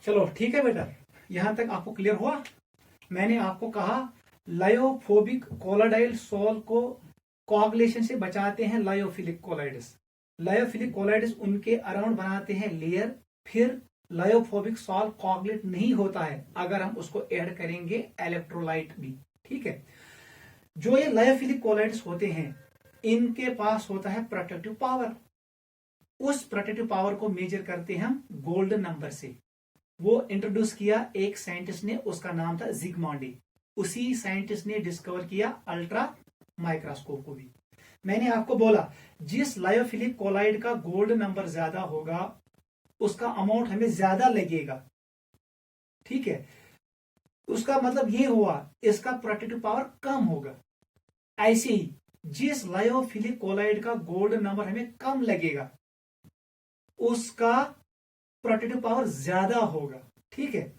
चलो ठीक है बेटा, यहां तक आपको क्लियर हुआ। मैंने आपको कहा लायोफोबिक कोलाडाइल सॉल को कोआगुलेशन से बचाते हैं लायोफिलिक कोलाइड्स। लायोफिलिक कोलाइड्स उनके अराउंड बनाते हैं लेयर, फिर लायोफोबिक सॉल कोआगुलेट नहीं होता है अगर हम उसको ऐड करेंगे इलेक्ट्रोलाइट भी। ठीक है, जो ये लायोफिलिक कोलाइड्स होते हैं इनके पास होता है प्रोटेक्टिव पावर। उस प्रोटेक्टिव पावर को मेजर करते हैं हम गोल्ड नंबर से। वो इंट्रोड्यूस किया एक साइंटिस्ट ने, उसका नाम था जिग्मॉन्डी। उसी साइंटिस्ट ने डिस्कवर किया अल्ट्रा माइक्रोस्कोप को भी। मैंने आपको बोला जिस लायोफिलिक कोलाइड का गोल्ड नंबर ज्यादा होगा उसका अमाउंट हमें ज्यादा लगेगा। ठीक है, उसका मतलब ये हुआ इसका प्रोटेक्टिव पावर कम होगा। ऐसे ही जिस लायोफिलिक कोलाइड का गोल्ड नंबर हमें कम लगेगा उसका प्रोटेक्टिव पावर ज्यादा होगा। ठीक है,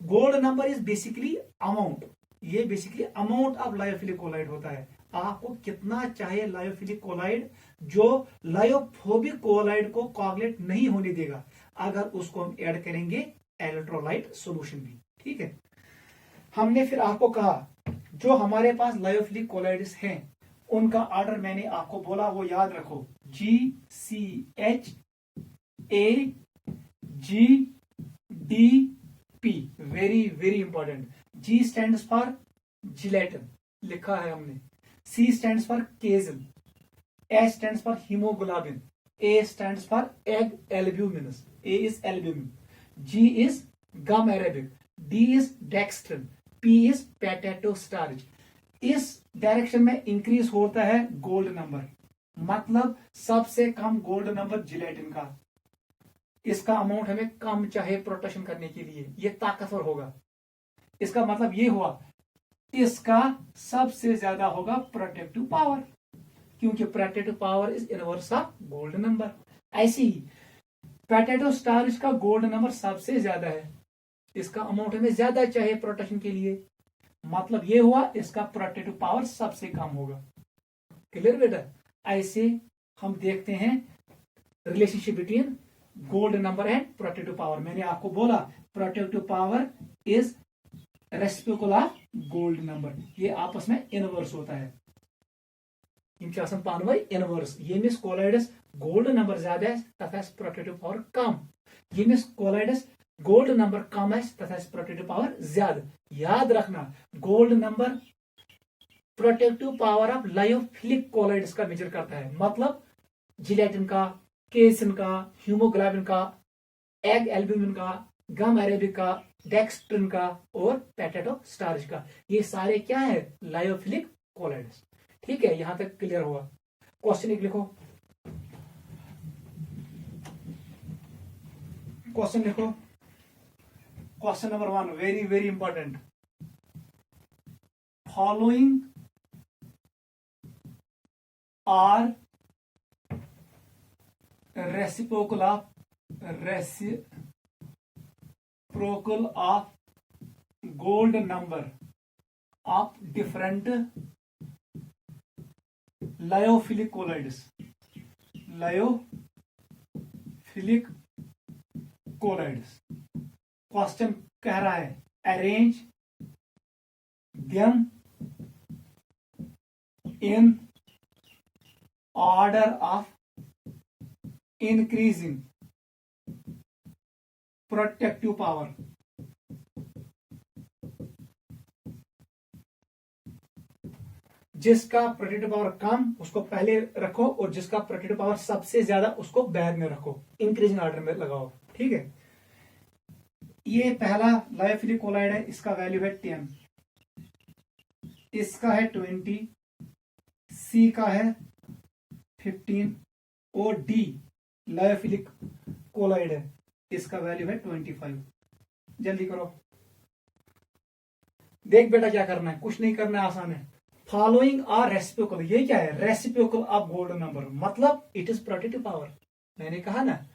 gold number is basically amount, ये basically amount of lyophilic colloid होता है। आपको कितना चाहिए लायोफिलिक कोलाइड जो लायोफोबिक कोलाइड को कोआगुलेट नहीं होने देगा अगर उसको हम ऐड करेंगे इलेक्ट्रोलाइट सॉल्यूशन में। ठीक है, हमने फिर आपको कहा जो हमारे पास लायोफिलिक कोलाइड्स हैं उनका ऑर्डर मैंने आपको बोला, वो याद रखो, GCH AGDP, very very important. G stands for gelatin, लिखा है हमने। C stands for casein, H stands for haemoglobin, A stands for egg albumins, A is albumin, G is gum arabic, D is dextrin, P is potato starch. इस direction में increase होता है gold number, मतलब सबसे कम gold number gelatin का। इसका amount हमें कम चाहे प्रोटेक्शन करने के लिए, ये ताकतवर होगा। इसका मतलब ये हुआ इसका सबसे ज्यादा होगा प्रोटेक्टिव पावर, क्योंकि protective power is inverse of gold number. ऐसे ही पोटैटो स्टार्च का गोल्ड नंबर सबसे ज्यादा है, इसका अमाउंट हमें ज्यादा चाहिए प्रोटेक्शन के लिए, मतलब ये हुआ इसका प्रोटेक्टिव पावर सबसे कम होगा। क्लियर बेटा? ऐसे हम देखते हैं relationship between gold number and protective power. मैंने आपको बोला protective power is reciprocal of gold number, ये आपस में इनवर्स होता है। इनवर्स, ये मिस कोलाइडस गोल्ड नंबर ज्यादा है तथा प्रोटेक्टिव पावर कम, ये मिस कोलाइडस गोल्ड नंबर कम है तथा प्रोटेक्टिव पावर ज्यादा। याद रखना gold number protective power of lyophilic colloids का मेजर करता है, मतलब जिलेटिन का, केसिन का, हीमोग्लोबिन का, एग एल्ब्यूमिन का, गम अरेबिक का, डेक्स्ट्रिन का और पोटैटो स्टार्च का। ये सारे क्या है? Lyophilic colloids. ठीक है, यहां तक क्लियर हुआ। क्वेश्चन एक लिखो, क्वेश्चन लिखो। Question number 1 very very important. Following are reciprocal of gold number of different lyophilic colloids. Lyophilic colloids question कह रहा है arrange them in order of increasing protective power. जिसका प्रोटेक्टिव पावर कम उसको पहले रखो और जिसका प्रोटेक्टिव पावर सबसे ज्यादा उसको बैग में रखो, इंक्रीजिंग ऑर्डर में लगाओ। ठीक है, ये पहला लायोफिलिक कोलाइड है, इसका वैल्यू है 10, इसका है 20, सी का है 15 और डी लायोफिलिक कोलाइड है, इसका वैल्यू है 25। जल्दी करो, देख बेटा क्या करना है, कुछ नहीं करना है, आसान है। फॉलोइंग आर रेसिप्रोकल, ये क्या है? रेसिप्रोकल ऑफ गोल्ड नंबर, मतलब इट इज प्रोटेक्टिव पावर। मैंने कहा ना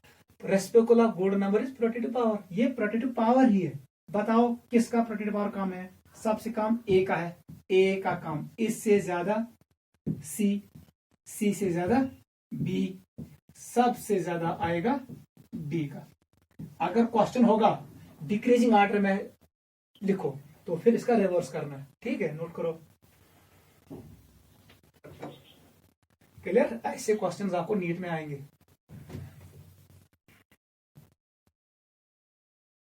reciprocal of gold number is protective power, ये प्रोटेक्टिव पावर ही है। बताओ किसका प्रोटेक्टिव पावर कम है? सबसे कम ए का है, ए का कम, इससे ज्यादा सी, सी से ज्यादा बी, सबसे ज्यादा आएगा डी का। अगर क्वेश्चन होगा डिक्रीजिंग ऑर्डर में लिखो, तो फिर इसका रिवर्स करना है, ठीक है, नोट करो। क्लियर? ऐसे क्वेश्चंस आपको नीट में आएंगे,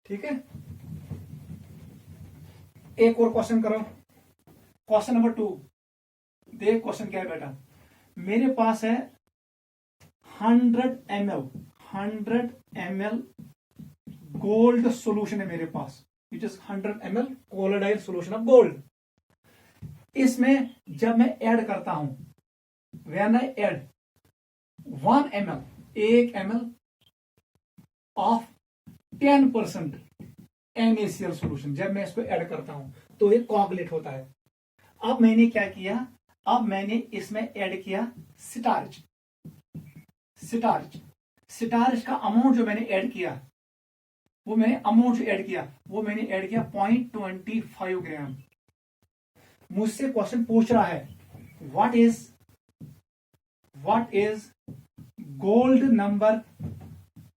ठीक है। एक और क्वेश्चन करो, क्वेश्चन नंबर 2। देख क्वेश्चन क्या है बेटा, मेरे पास है 100 ml गोल्ड सॉल्यूशन है मेरे पास, which is 100 ml colloidal solution of gold. इसमें जब मैं ऐड करता हूं, when I add 1 ml 1 ml of 10% NaCl solution, जब मैं इसको ऐड करता हूं तो ये कोआगुलेट होता है। अब मैंने क्या किया, अब मैंने इसमें ऐड किया स्टार्च। स्टार्च का अमाउंट जो मैंने ऐड किया, वो मैंने अमाउंट जो ऐड किया वो मैंने ऐड किया 0.25 ग्राम। मुझसे क्वेश्चन पूछ रहा है what is gold number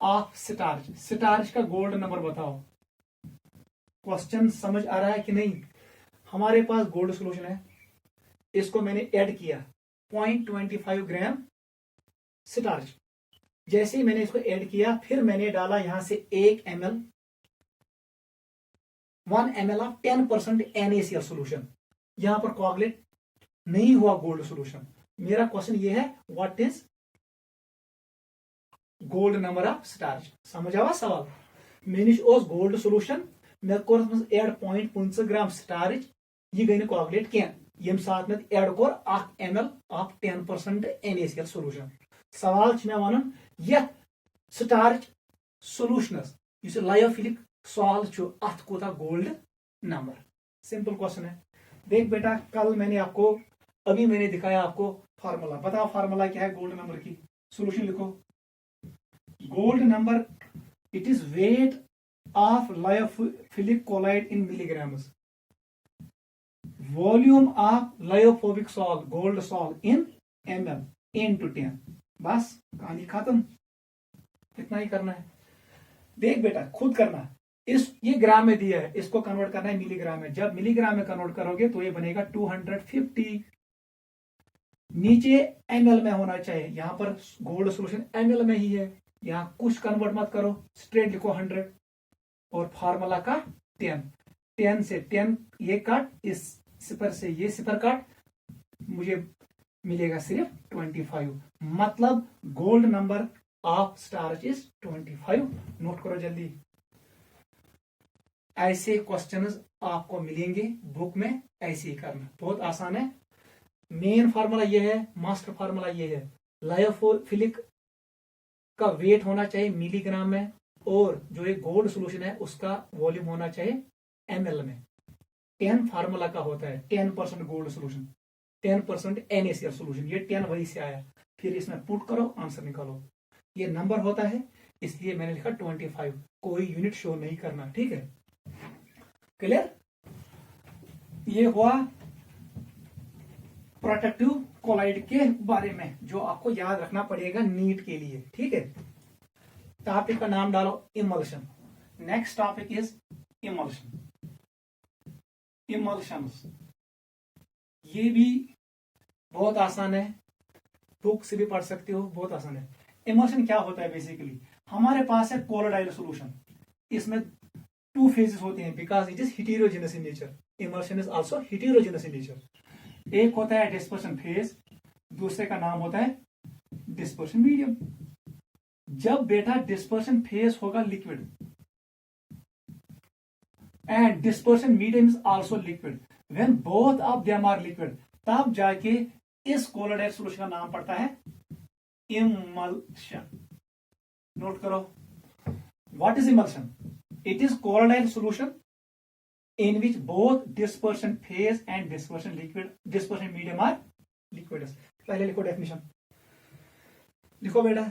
of starch. Starch का गोल्ड नंबर बताओ। क्वेश्चन समझ आ रहा है कि नहीं? हमारे पास गोल्ड सॉल्यूशन है, इसको मैंने ऐड किया 0.25 ग्राम स्टार्च। जैसे ही मैंने इसको ऐड किया, फिर मैंने डाला यहां से 1 ml 1 ml of 10% NaCl solution. यहां पर कोआगुलेट नहीं हुआ गोल्ड सॉल्यूशन। मेरा क्वेश्चन ये है what is gold number of starch. समझ आवा सवाल? मेनिश ओस गोल्ड सॉल्यूशन मे कोर ऐड 0.5 ग्राम स्टार्च, ये गई कोआगुलेट क्या यम साथ में add core 1 ml of 10% NaCl solution. सवाल मे वन यह स्टार्च सॉल्यूशनस इस लायोफिलिक सॉल्व अत कोता गोल्ड नंबर। सिंपल क्वेश्चन है। देख बेटा, कल मैंने आपको अभी मैंने दिखाया आपको फार्मूला। बताओ फार्मूला क्या है गोल्ड नंबर की? सॉल्यूशन लिखो। Gold number it is weight of lyophilic colloid in milligrams, volume of lyophobic salt gold salt in ml into 10। बस कहानी खत्म, इतना ही करना है। देख बेटा, खुद करना। ये ग्राम में दिया है, इसको कन्वर्ट करना है मिलीग्राम में। जब मिलीग्राम में कन्वर्ट करोगे तो ये बनेगा 250। नीचे ml में होना चाहिए, यहां पर गोल्ड सॉल्यूशन ml में ही है, यहां कुछ कन्वर्ट मत करो, स्ट्रेट लिखो 100 और फार्मूला का 10 से 10 ये काट, इस सिपर से ये सिपर काट, मुझे मिलेगा सिर्फ 25। मतलब gold number of starch is 25। Note करो जल्दी। ऐसे क्वेश्चंस आपको मिलेंगे बुक में, ऐसे ही करना, बहुत आसान है। मेन फार्मूला ये है, मास्टर फार्मूला ये है, लायोफिलिक का वेट होना चाहिए मिलीग्राम में, और जो ये गोल्ड सॉल्यूशन है उसका वॉल्यूम होना चाहिए ml में। 10 फार्मूला का होता है, 10% गोल्ड सॉल्यूशन 10% NaCl सॉल्यूशन, ये 10 वही से आया। फिर इसमें पुट करो, आंसर निकालो। ये नंबर होता है, इसलिए मैंने लिखा 25। कोई यूनिट शो नहीं करना, ठीक है? क्लियर? ये हुआ प्रोटेक्टिव कोलाइड के बारे में, जो आपको याद रखना पड़ेगा नीट के लिए, ठीक है? टॉपिक का नाम डालो emulsion. Next topic is emulsion. Emulsions ये भी बहुत आसान है, बुक से भी पढ़ सकते हो, बहुत आसान है। इमल्शन क्या होता है? बेसिकली हमारे पास है कोलोडाइल सॉल्यूशन, इसमें 2 फेजेस होते हैं because it is heterogeneous in nature. Emulsion is also heterogeneous in nature. एक होता है डिस्पर्शन फेज, दूसरे का नाम होता है डिस्पर्शन मीडियम। जब बेटा डिस्पर्शन फेज होगा liquid and dispersion medium is also liquid, when both of them are liquid, तब जाके इस कोलोडाइल सॉल्यूशन का नाम पड़ता है इमल्शन। नोट करो, what is emulsion? It is colloidal solution in which both dispersion phase and dispersion medium are liquids। पहले लिखो डेफिनेशन, लिखो बेटा।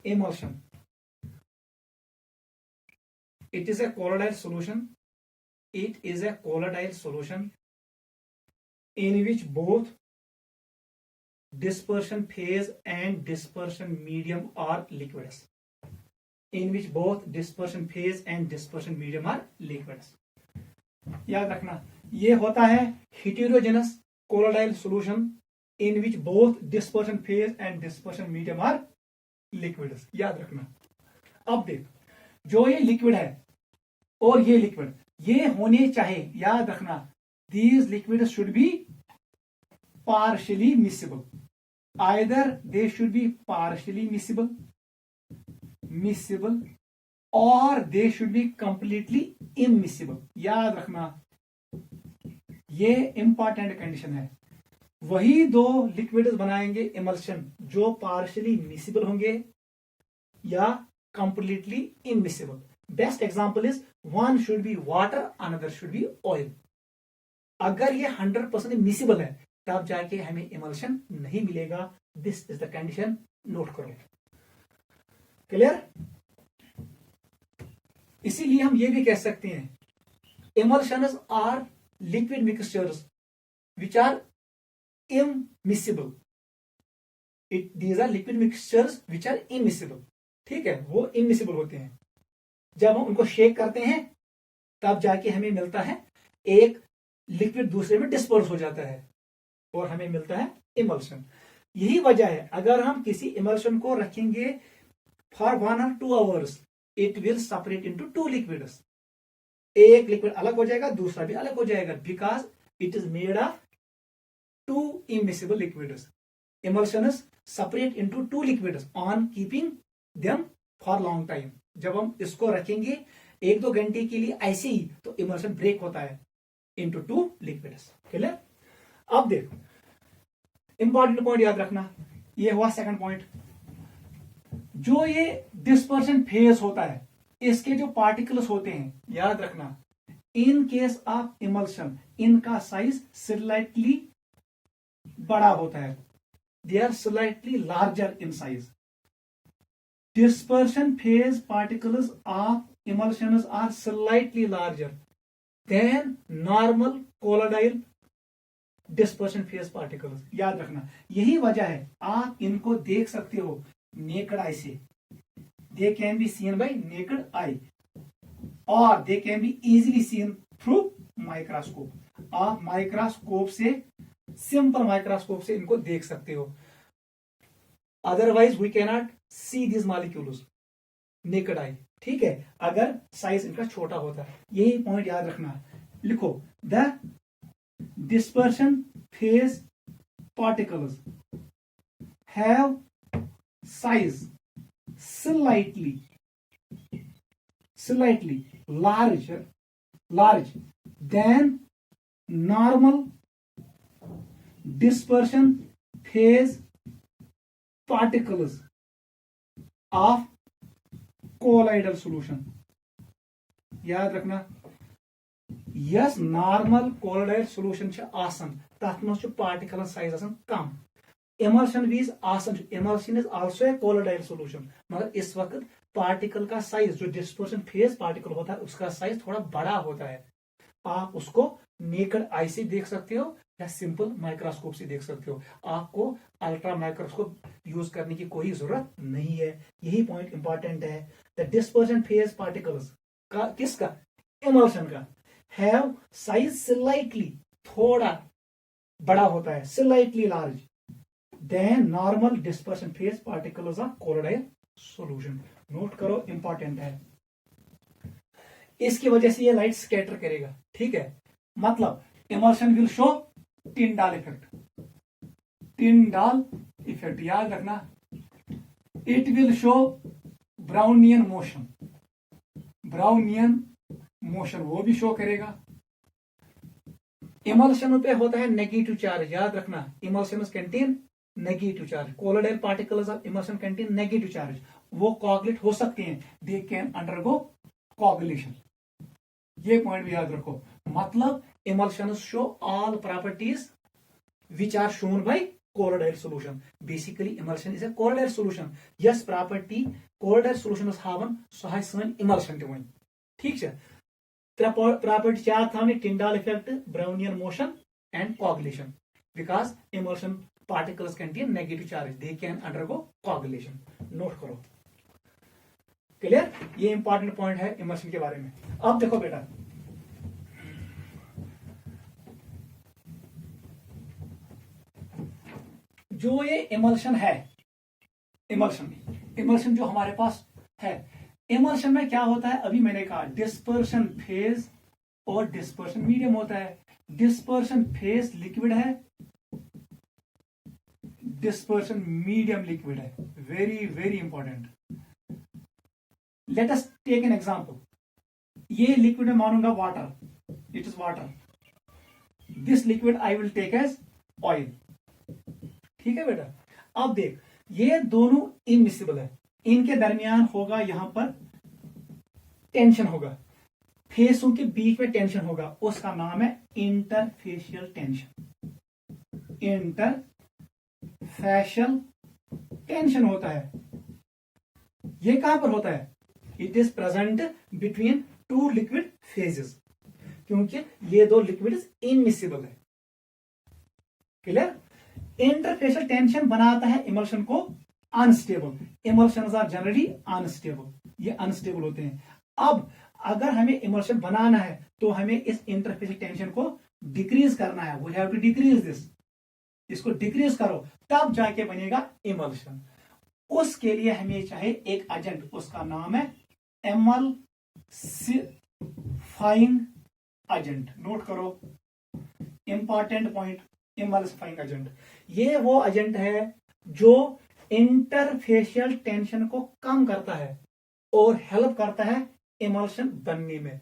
emulsion, it is a colloidal solution, it is a colloidal solution in which both dispersion phase and dispersion medium are liquids। in which both dispersion phase and dispersion medium are liquids. याद रखना ये होता है heterogeneous colloidal solution in which both dispersion phase and dispersion medium are liquids. याद रखना. अब देख जो ये लिक्विड है और ये लिक्विड ये होने चाहे, याद रखना these liquids should be partially miscible. Either they should be partially miscible or they should be completely immiscible. याद रखना ये इंपॉर्टेंट कंडीशन है. वही दो लिक्विड्स बनाएंगे इमल्शन जो पार्शियली मिसिबल होंगे या completely immiscible. Best example is one should be water, another should be oil. अगर ये 100% मिसिबल है तब जाके हमें इमल्शन नहीं मिलेगा. This is the condition, note करो. क्लियर? इसीलिए हम ये भी कह सकते हैं emulsions are liquid mixtures which are immiscible. These are liquid mixtures which are immiscible. ठीक है, वो immiscible होते हैं. जब हम उनको शेक करते हैं तब जाके हमें मिलता है एक लिक्विड दूसरे में डिस्पर्स हो जाता है और हमें मिलता है इमल्शन. यही वजह है अगर हम किसी इमल्शन को रखेंगे for 1 or 2 hours it will separate into 2 liquids. एक लिक्विड अलग हो जाएगा, दूसरा भी अलग हो जाएगा, because it is made of 2 immiscible liquids. Emulsions separate into 2 liquids on keeping them for long time. जब हम इसको रखेंगे 1-2 घंटे के लिए ऐसे ही तो इमल्शन ब्रेक होता है into 2 liquids. क्लियर? अब देखो इंपॉर्टेंट पॉइंट याद रखना. ये हुआ सेकंड पॉइंट. जो ये डिस्पर्शन फेज होता है इसके जो पार्टिकल्स होते हैं, याद रखना इन केस ऑफ इमल्शन इनका साइज स्लाइटली बड़ा होता है. They are slightly larger in size. Dispersion phase particles of emulsions are slightly larger than normal colloidal dispersion phase particles. याद रखना यही वजह है आप इनको देख सकते हो नेकेड आई से. They can be seen by naked eye और they can be easily seen through microscope. आप माइक्रोस्कोप से, सिंपल माइक्रोस्कोप से इनको देख सकते हो. Otherwise we can not see this molecules naked eye. ठीक है, अगर साइज इनका छोटा होता है. यही पॉइंट याद रखना. लिखो the dispersion phase particles have size slightly large than normal dispersion phase particles of colloidal solution. याद रखना यस नॉर्मल कोलोडाइल सोल्यूशन आसान तथ मज पार्टिकल साइज आसान कम. इमल्शन वीज आसान, emulsion is also a colloidal solution, मगर इस वक्त पार्टिकल का साइज जो डिस्पर्शन फेज पार्टिकल होता है उसका साइज थोड़ा बड़ा होता है. आप उसको नेकेड आई से देख सकते हो या सिंपल माइक्रोस्कोप से देख सकते हो. आपको अल्ट्रा माइक्रोस्कोप यूज करने की कोई जरूरत नहीं है. यही पॉइंट इंपॉर्टेंट है. द डिस्पर्शन फेज पार्टिकल्स का, किसका, इमल्शन का, हैव साइज स्लाइटली, थोड़ा बड़ा होता है, slightly large than normal dispersion phase particles of colloidal solution. Note करो, इंपॉर्टेंट है. इसकी वजह से ये लाइट स्कैटर करेगा. ठीक है, मतलब emulsion will show Tyndall effect. Tyndall effect याद रखना. It will show Brownian motion. Brownian motion वो भी शो करेगा. इमल्शन पे होता है नेगेटिव चार्ज. याद रखना emulsion contain negative charge. Colloidal particles of emulsion contain negative charge. वो कोगुलेट हो सकते हैं, दे कैन अंडरगो कोगुलेशन. ये पॉइंट भी याद रखो. मतलब emulsions show all properties which are shown by colloidal solution. Basically emulsion is a colloidal solution. Yes property colloidal solutions हावन सो है सन इमल्शन ते वन. ठीक है, प्रॉपर्टी क्या था, Tyndall effect, Brownian motion and coagulation. Because emulsion particles contain negative charge, they can undergo coagulation. Note करो. Clear? ये इंपॉर्टेंट पॉइंट है इमल्शन के बारे में। अब देखो बेटा, जो ये इमल्शन है, इमल्शन जो हमारे पास है, इमल्शन में क्या होता है? अभी मैंने कहा डिस्पर्शन फेज और डिस्पर्शन मीडियम होता है। डिस्पर्शन फेज लिक्विड है, डिस्पर्शन मीडियम लिक्विड है। Very very important. Let us take an example. ये लिक्विड में मानूंगा water, it is water. This liquid I will take as oil. ठीक है बेटा? अब देख, ये दोनों इमिसिबल है, इनके दरमियान होगा यहां पर टेंशन होगा, फेसों के बीच में टेंशन होगा, उसका नाम है इंटरफेशियल टेंशन। इंटरफेशियल टेंशन होता है। ये कहां पर होता है? It is present between two liquid phases, क्योंकि ये दो लिक्विड इमिसिबल है। क्लियर? इंटरफेशियल टेंशन बनाता है इमल्शन को unstable. Emulsions are generally unstable, ये अनस्टेबल होते हैं। अब अगर हमें इमल्शन बनाना है तो हमें इस इंटरफेशियल टेंशन को डिक्रीज करना है। We have to decrease this, इसको डिक्रीज करो, तब जाके बनेगा इमल्शन। उसके लिए हमें चाहिए एक एजेंट, उसका नाम है एमल्सिफाइंग एजेंट। नोट करो इंपॉर्टेंट पॉइंट, एमल्सिफाइंग एजेंट। ये वो एजेंट है जो इंटरफेशियल टेंशन को कम करता है और हेल्प करता है इमल्शन बनने में।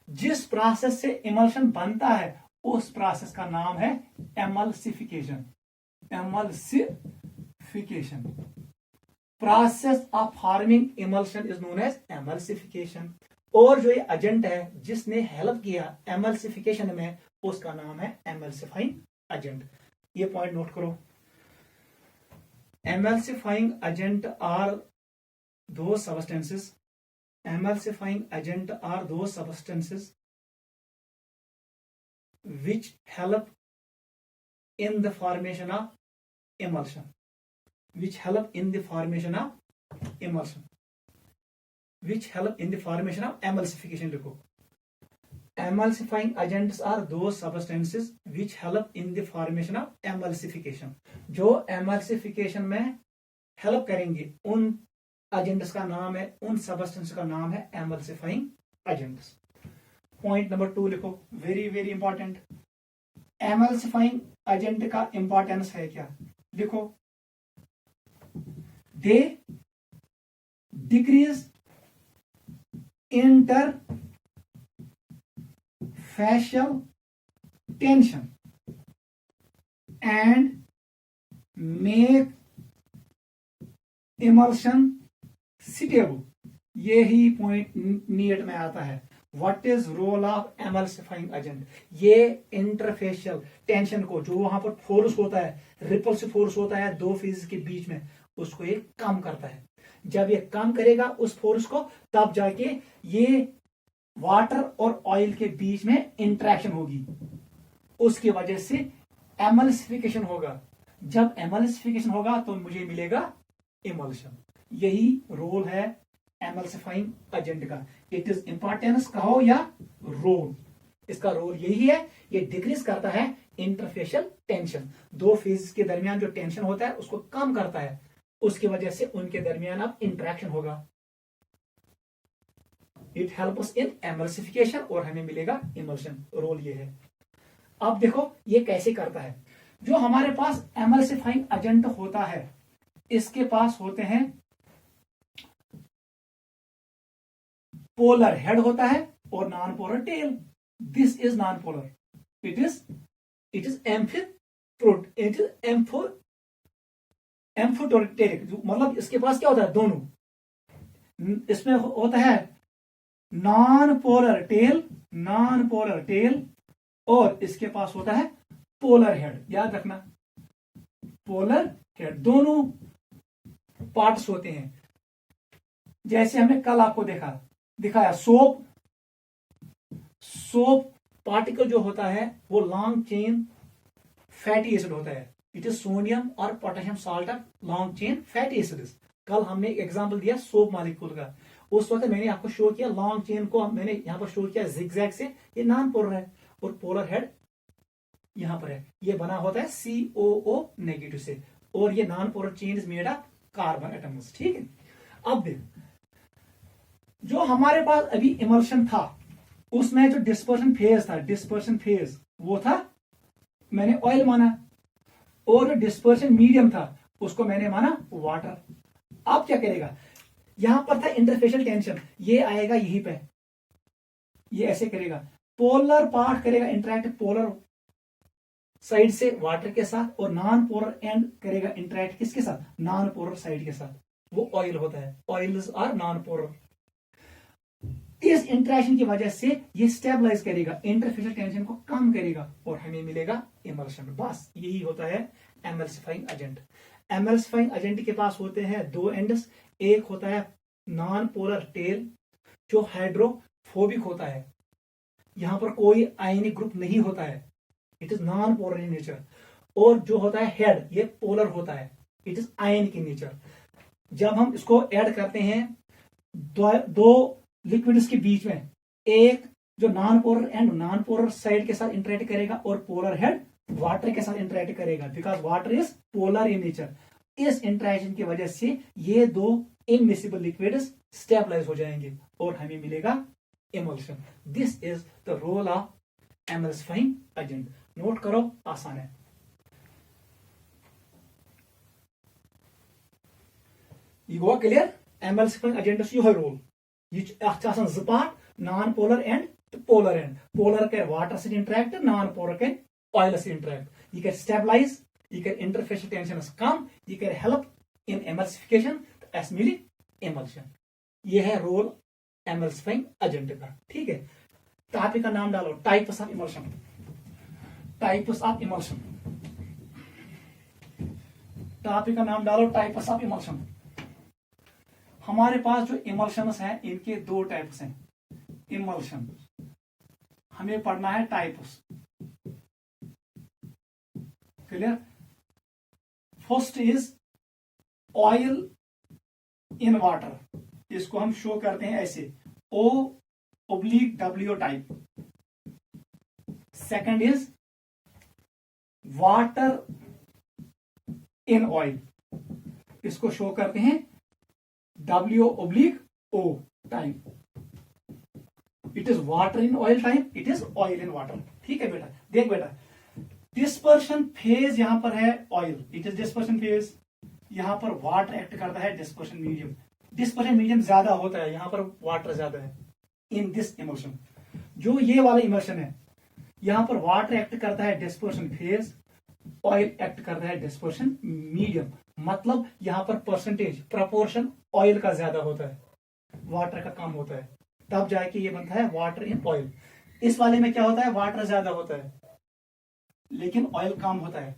जिस प्रोसेस से इमल्शन बनता है उस प्रोसेस का नाम है emulsification. Emulsification, process of forming emulsion is known as emulsification. और जो ये एजेंट है जिसने हेल्प किया एमल्सिफिकेशन में, उसका नाम है एमल्सिफाइंग एजेंट। ये पॉइंट नोट करो। एमल्सिफाइंग एजेंट आर दो substances, emulsifying agent are those substances which help in the formation of emulsion, which help in the formation of emulsion, which help in the formation of emulsification. देखो, emulsifying agents are those substances which help in the formation of emulsification. जो emulsification में help करेंगे उन agents का नाम है, उन substance का नाम है एमल्सिफाइंग एजेंट्स। पॉइंट नंबर 2 लिखो, very very important. Emulsifying agent का इंपॉर्टेंस है क्या? लिखो, they decrease interfacial tension and make emulsion suitable. यही पॉइंट नीट में आता है। What is role of emulsifying agent? ये इंटरफेशियल टेंशन को, जो वहां पर फोर्स होता है, रिपल्सिव फोर्स होता है दो फेजेस के बीच में, उसको ये कम करता है। जब ये कम करेगा उस फोर्स को, तब जाके ये वाटर और ऑयल के बीच में इंटरेक्शन होगी, उसकी वजह से एमल्सिफिकेशन होगा। जब एमल्सिफिकेशन होगा तो मुझे मिलेगा इमल्शन। यही रोल है एमल्सिफाइंग एजेंट का। इट इज इंपॉर्टेंस कहो या रोल, इसका रोल यही है, ये डिक्रीज करता है इंटरफेशियल टेंशन। दो फेज के दरमियान जो टेंशन होता है उसको कम करता है, उसकी वजह से उनके दरमियान अब इंटरेक्शन होगा। इट हेल्प्स इन एमल्सिफिकेशन और हमें मिलेगा इमल्शन। रोल ये है। अब देखो ये कैसे करता है। जो हमारे पास एमल्सिफाइंग एजेंट होता है, इसके पास होते हैं पोलर हेड होता है और non polar tail. This is non polar, it is amphoteric, मतलब इसके पास क्या होता है? दोनों। इसमें होता है नॉन पोलर टेल और इसके पास होता है पोलर हेड। याद रखना, पोलर हेड, दोनों पार्ट्स होते हैं। जैसे हमने कल आपको दिखाया सोप पार्टिकल जो होता है वो लॉन्ग चेन फैटी एसिड होता है। इट इज सोडियम और potassium salt of long chain fatty acids. कल हमने एक एग्जांपल दिया सोप मॉलिक्यूल का, उस वक्त मैंने आपको शो किया लॉन्ग चेन को, मैंने यहां पर शो किया जिगजैग से, ये नॉन पोलर है, और पोलर हेड यहां पर है, ये बना होता है COO नेगेटिव से, और ये non polar chain is made of carbon atoms. ठीक है, अब देख, जो हमारे पास अभी इमल्शन था उसमें जो डिस्पर्शन फेज था, डिस्पर्शन फेज वो था मैंने ऑयल माना, और जो डिस्पर्शन मीडियम था उसको मैंने माना वाटर। अब क्या करेगा, यहां पर था इंटरफेशियल टेंशन, ये आएगा यहीं पे, ये ऐसे करेगा, पोलर पार्ट करेगा इंटरेक्ट पोलर साइड से वाटर के साथ, और नॉन पोलर एंड करेगा इंटरेक्ट किसके साथ, नॉन पोलर साइड के साथ, वो ऑयल होता है, ऑयल्स आर नॉन पोलर। इस इंटरेक्शन की वजह से ये स्टेबलाइज करेगा, इंटरफेशियल टेंशन को कम करेगा, और हमें मिलेगा इमल्शन। बस यही होता है एमल्सिफाइंग एजेंट। एमल्सिफाइंग एजेंट के पास होते हैं दो एंड्स, एक होता है नॉन पोलर टेल जो हाइड्रोफोबिक होता है, यहां पर कोई आयनिक ग्रुप नहीं होता है, it is non polar in nature, और जो होता है हेड ये पोलर होता है, it is ionic in nature. जब हम इसको ऐड करते हैं दो लिक्विड्स के बीच में, एक जो non polar and non polar side के साथ इंटरेक्ट करेगा, और पोलर हेड वाटर के साथ इंटरेक्ट करेगा, because water is polar in nature. इस इंटरेक्शन की वजह से ये दो इनमिसिबल लिक्विड्स स्टेबलाइज हो जाएंगे, और हमें मिलेगा emulsion. This is the role of emulsifying agent. Note करो, आसान है। ये गो क्लियर, एमल्सिफाइंग एजेंट यो रोल, ये part non polar and polar and, polar कर वाटर से इंटरेक्ट, नॉन पोलर कर ऑयल से इंटरेक्ट, ये कर स्टेबलाइज, ये कर इंटरफेशियल टेंशन कम, ये कर हेल्प इन एमल्सिफिकेशन, तो एस मिली इमल्शन। ये है रोल एमल्सिफाइंग एजेंट का। ठीक है, टॉपिक का नाम डालो, types of emulsion, types of emulsion, topic का नाम डालो टाइप्स ऑफ इमल्शन। हमारे पास जो इमल्शंस हैं इनके दो टाइप्स हैं, इमल्शन हमें पढ़ना है types, clear. First is oil in water, इसको हम शो करते हैं ऐसे O/W type. Second is water in oil, इसको शो करते हैं W/O type. It is water in oil type, it is oil in water. ठीक है बेटा, देख बेटा, डिस्पर्शन फेज यहां पर है oil, it is dispersion phase, यहां पर वाटर एक्ट करता है डिस्पर्शन मीडियम, डिस्पर्शन मीडियम ज्यादा होता है, यहां पर वाटर ज्यादा है इन दिस इमल्शन। जो ये वाला इमल्शन है यहां पर वाटर एक्ट करता है डिस्पर्शन फेज, ऑयल एक्ट करता है डिस्पर्शन मीडियम, मतलब यहां पर परसेंटेज प्रपोर्शन ऑयल का ज्यादा होता है, वाटर का कम होता है, तब जाके ये बनता है वाटर इन ऑयल। इस वाले में क्या होता है, वाटर ज्यादा होता है लेकिन ऑयल कम होता है।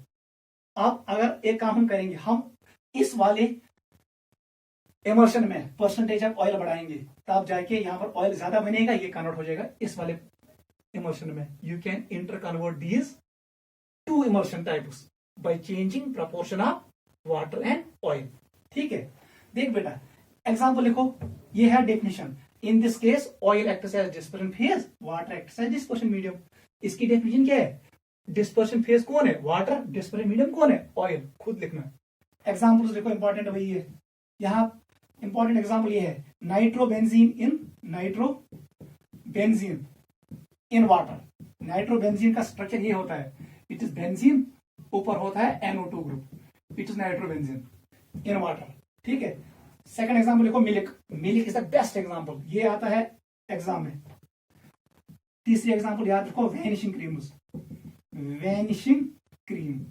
अब अगर एक काम हम करेंगे, हम इस वाले इमल्शन में परसेंटेज ऑफ ऑयल बढ़ाएंगे, तब जाके यहां पर ऑयल ज्यादा बनेगा, ये कन्वर्ट हो जाएगा इस वाले इमल्शन में। You can interconvert these two emulsion types by changing proportion of water and oil. ठीक है, देख बेटा एग्जांपल लिखो, ये है definition. In this case oil acts as dispersion phase, water acts as dispersion medium. इसकी definition क्या है, डिस्पर्शन फेज कौन है, वाटर, डिस्पर्शन मीडियम कौन है, ऑयल। खुद लिखना, एग्जांपल्स देखो, इंपॉर्टेंट वही है। यहां इंपॉर्टेंट एग्जांपल ये है, नाइट्रोबेंजीन इन वाटर। नाइट्रोबेंजीन का स्ट्रक्चर ये होता है, इट इज बेंजीन, ऊपर होता है NO2 group, it is nitrobenzene in water. ठीक है, सेकंड एग्जांपल देखो, milk. Milk is the best example, ये आता है एग्जाम में। तीसरी एग्जांपल याद रखो, वैनिशिंग क्रीम्स, वैनिशिंग क्रीम।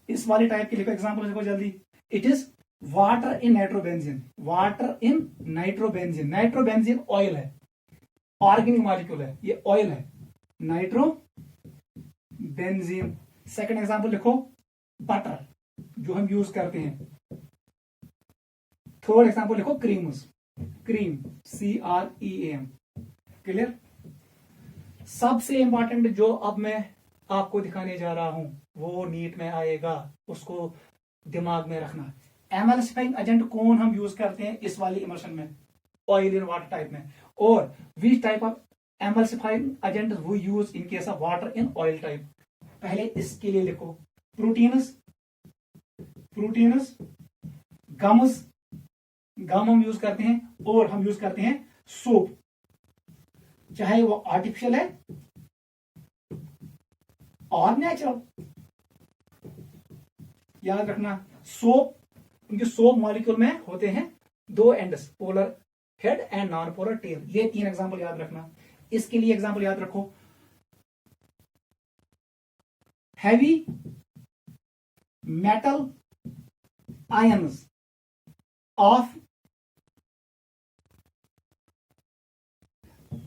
इस वाले टाइप के लिखो एग्जांपल देखो जल्दी। It is water in nitrobenzene, water in nitrobenzene. Nitrobenzene oil है, ऑर्गेनिक मॉलिक्यूल है, ये ऑयल है, नाइट्रोबेंजीन। सेकंड एग्जांपल लिखो, बटर जो हम यूज करते हैं। थर्ड एग्जांपल लिखो, क्रीम्स, क्रीम, CREAM। क्लियर। सबसे इंपॉर्टेंट जो अब मैं आपको दिखाने जा रहा हूं वो नीट में आएगा, उसको दिमाग में रखना। एमल्सिफाइंग एजेंट कौन हम यूज करते हैं इस वाली इमल्शन में, ऑयल इन वाटर टाइप में, और which type of emulsifying agent we use in case of water in oil type. पहले इसके लिए लिखो, प्रोटीन्स, गम्स, गम हम यूज करते हैं, और हम यूज करते हैं सोप, चाहे वो आर्टिफिशियल है और नेचुरल। याद रखना सोप, उनके सोप मॉलिक्यूल में होते हैं दो ends, polar head and non polar tail. ये 3 एग्जांपल याद रखना। इसके लिए एग्जांपल याद रखो, हैवी मेटल आयंस ऑफ,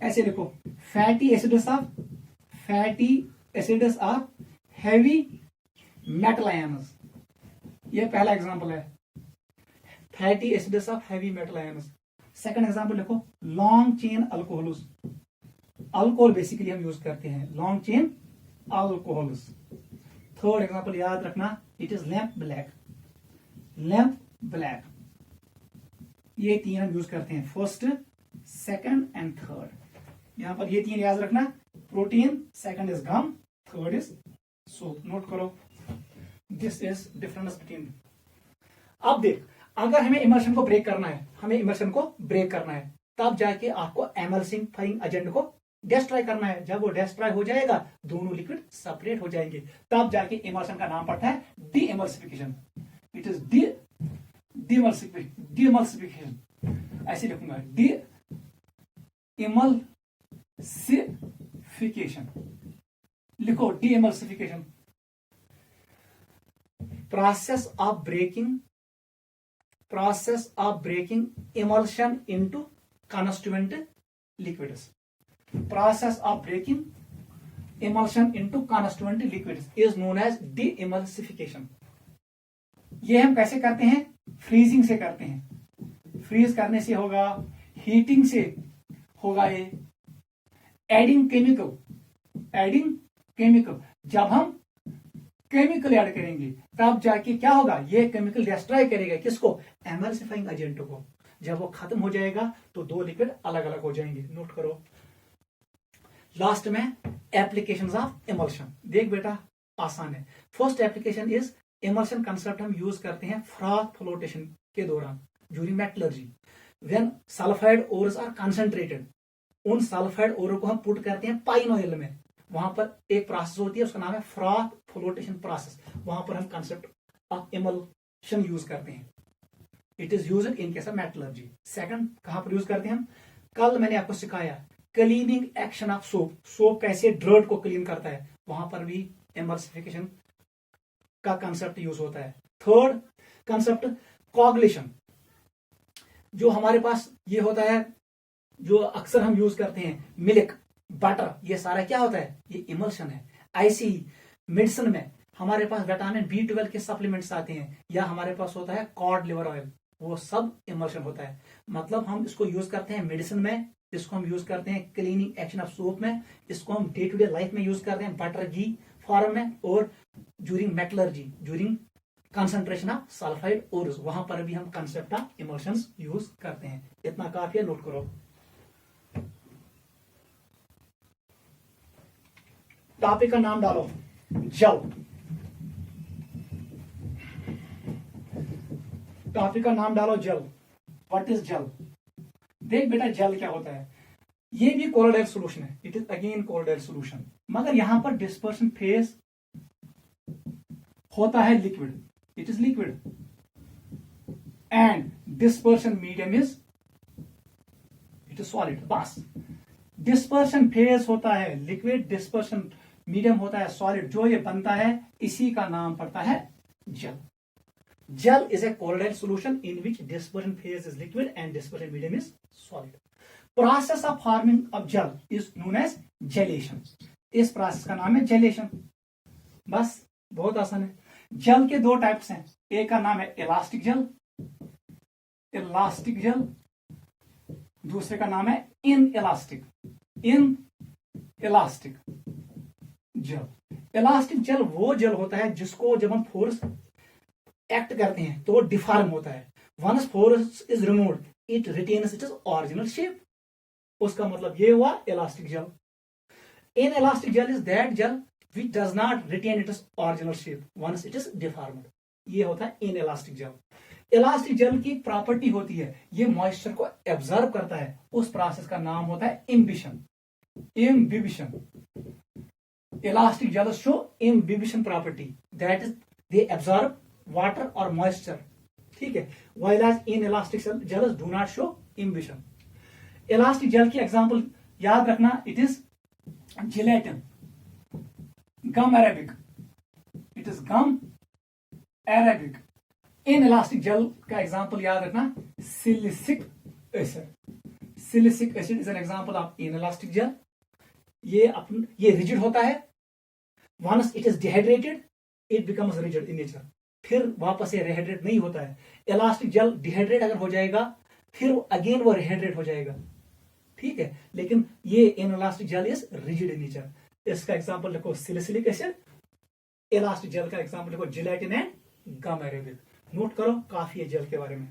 ऐसे लिखो, fatty acids of heavy metal ions. ये पहला एग्जांपल है, fatty acids of heavy metal ions. Second example लिखो, long chain alcohols, alcohol basically हम यूज करते हैं, long chain alcohols. Third example याद रखना, इट इज लैंप ब्लैक। ये 3 हम यूज करते हैं, फर्स्ट, सेकंड एंड थर्ड। यहां पर ये 3 याद रखना, protein, second is gum, third is soap. Note करो, दिस इज डिफरेंस बिटवीन। अब देख, अगर हमें इमल्शन को ब्रेक करना है, तब जाके आपको एमल्सिफाइंग एजेंट को डिस्ट्रॉय करना है। जब वो डिस्ट्रॉय हो जाएगा, दोनों लिक्विड सेपरेट हो जाएंगे, तब जाके इमल्शन का नाम पड़ता है डी एमल्सिफिकेशन। इट इज डीएमल्सिफिकेशन, ऐसे लिखूंगा, डी एमल्सिफिकेशन। लिखो, D emulsification, process of breaking emulsion into constituent liquids. Process of breaking emulsion into constituent liquids is known as de-emulsification. ये हम कैसे करते हैं? फ्रीजिंग से करते हैं। फ्रीज करने से होगा, हीटिंग से होगा, ये एडिंग केमिकल, जब हम केमिकल ऐड करेंगे तब जाके क्या होगा, ये केमिकल डिस्ट्रॉय करेगा किसको, एमल्सिफाइंग एजेंट को। जब वो खत्म हो जाएगा तो 2 लिक्विड अलग अलग हो जाएंगे। नोट करो। लास्ट में एप्लीकेशंस ऑफ इमल्शन। देख बेटा, आसान है। First application is emulsion concept हम यूज करते हैं फ्रॉथ फ्लोटेशन के दौरान, during metallurgy, when sulphide ores are concentrated. उन सल्फाइड ओर को हम पुट करते हैं पाइन ऑयल में, वहां पर एक प्रोसेस होती है, उसका नाम है फ्रॉथ फ्लोटेशन प्रोसेस। वहां पर हम कंसेप्ट ऑफ इमल्शन यूज करते हैं। It is used in case of metallurgy. Second कहां पर यूज करते हैं हम, कल मैंने आपको सिखाया क्लीनिंग एक्शन ऑफ सोप कैसे ड्रट को क्लीन करता है, वहां पर भी इमल्सिफिकेशन का कंसेप्ट यूज होता है। थर्ड कंसेप्ट कोगुलेशन, जो हमारे पास ये होता है, जो अक्सर हम यूज करते हैं, मिल्क, बटर, ये सारा क्या होता है, ये इमल्शन है। ऐसी मेडिसिन में हमारे पास विटामिन B12 के सप्लीमेंट्स आते हैं, या हमारे पास होता है कॉड लिवर ऑयल, वो सब इमल्शन होता है। मतलब हम इसको यूज करते हैं मेडिसिन में, इसको हम यूज करते हैं क्लीनिंग एक्शन ऑफ सोप में, इसको हम डे टू डे लाइफ में यूज करते हैं बटर घी फॉर्म में, और during metallurgy, during concentration of sulphide ores, वहां पर भी हम कंसेप्ट ऑफ इमल्शंस यूज करते हैं। इतना काफी है, नोट करो। टॉपिक का नाम डालो, जल। टॉपिक का नाम डालो, जल। व्हाट इज जल? देख बेटा, जल क्या होता है, ये भी कोलोइडल सॉल्यूशन है। It is again colloidal solution, मगर यहां पर डिस्पर्शन फेज होता है liquid, it is liquid, and dispersion medium is, it is solid. बस डिस्पर्शन फेज होता है लिक्विड, डिस्पर्शन मीडियम होता है सॉलिड। जो ये बनता है इसी का नाम पड़ता है जल। जल is a colloidal solution in which dispersion phase is liquid and dispersion medium is solid. Process of forming of जल इज नोन एज जेलेशन। इस प्रोसेस का नाम है जेलेशन। बस बहुत आसान है। जल के 2 टाइप्स हैं, एक का नाम है इलास्टिक जल, दूसरे का नाम है इनइलास्टिक जल। इलास्टिक जल वो जल होता है जिसको जब हम फोर्स एक्ट करते हैं तो वो डिफॉर्म होता है। Once force is removed it retains its original shape. उसका मतलब ये हुआ elastic gel. Inelastic gel is that gel which does not retain its original shape once it is deformed. ये होता है inelastic gel. Elastic gel की एक property होती है, ये मॉइस्चर को एब्जॉर्ब करता है। उस प्रोसेस का नाम होता है imbibition. Imbibition. Elastic gel show imbibition property, that is they absorb water और मॉइस्चर, ठीक है। While inelastic gels do not show imbibition. Elastic gel की एग्जांपल याद रखना, it is gelatin, gum Arabic, it is gum Arabic. Inelastic gel का example याद रखना, silicic acid. Silicic acid is an example of inelastic gel. ये rigid होता है। Once it is dehydrated it becomes rigid in nature. फिर वापस से rehydrate नहीं होता है। इलास्टिक जेल डिहाइड्रेट अगर हो जाएगा फिर अगेन वो रिहाइड्रेट हो जाएगा, ठीक है। लेकिन ये inelastic gel is rigid in nature. इसका एग्जांपल लिखो सिलिसिलिक एसिड। इलास्टिक जेल का एग्जांपल लिखो gelatin and gum arabic. Note करो, काफी है जेल के बारे में।